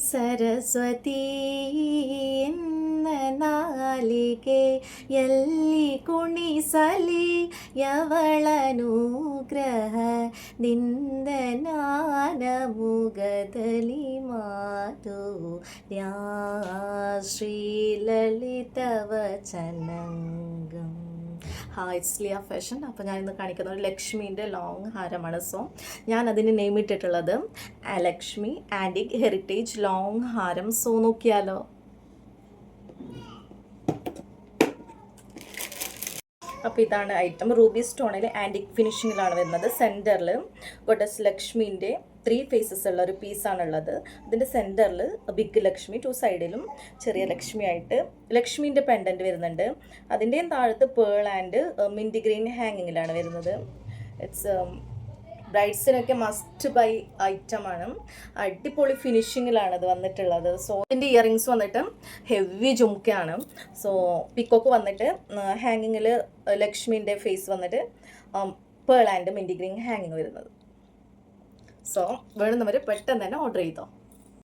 സരസ്വതി എന്ന നാലികെಯಲ್ಲಿ ಕುಣಿಸಲಿ ಯವಳನುಗ್ರಹ ದಿಂದ ಜ್ಞಾನಮುಗದಲ್ಲಿ ಮಾತು ശ്രീലളിതവചനംഗം. Hi, it's Liya fashion. അപ്പോൾ ഞാൻ ഇന്ന് കാണിക്കുന്ന ഒരു ലക്ഷ്മീൻ്റെ ലോങ് ഹാരമാണ്. സോ ഞാൻ അതിന് നെയിം ഇട്ടിട്ടുള്ളത് ലക്ഷ്മി ആൻറ്റിക് ഹെറിറ്റേജ് ലോങ് ഹാരം. സോ നോക്കിയാലോ. അപ്പോൾ ഇതാണ് ഐറ്റം. റൂബി സ്റ്റോണിൽ ആൻറ്റിക് ഫിനിഷിങ്ങിലാണ് വരുന്നത്. സെൻറ്ററിൽ ഗോഡസ് ലക്ഷ്മീൻ്റെ 3 ഫേസസ് ഉള്ള ഒരു പീസാണുള്ളത്. അതിൻ്റെ സെൻറ്ററിൽ ബിഗ് ലക്ഷ്മി, 2 സൈഡിലും ചെറിയ ലക്ഷ്മി ആയിട്ട് ലക്ഷ്മീൻ്റെ പെൻഡൻറ്റ് വരുന്നുണ്ട്. അതിൻ്റെയും താഴത്ത് പേൾ ആൻഡ് മിൻറ്റ് ഗ്രീൻ ഹാങ്ങിങ്ങിലാണ് വരുന്നത്. ഇറ്റ്സ് ബ്രൈഡ്സിനൊക്കെ മസ്റ്റ് ബൈ ഐറ്റമാണ്. അടിപൊളി ഫിനിഷിങ്ങിലാണ് ഇത് വന്നിട്ടുള്ളത്. സോ ഇതിൻ്റെ ഇയറിങ്സ് വന്നിട്ട് ഹെവി ജുംക്കയാണ്. സോ പിക്കോക്ക് വന്നിട്ട് ഹാങ്ങിങ്ങിൽ ലക്ഷ്മീൻ്റെ ഫേസ് വന്നിട്ട് പേൾ ആൻഡ് മിൻറ്റ് ഗ്രീൻ ഹാങ്ങിങ് വരുന്നത്. സോ വേണമെന്നവർ പെട്ടെന്ന് തന്നെ ഓർഡർ ചെയ്തോ.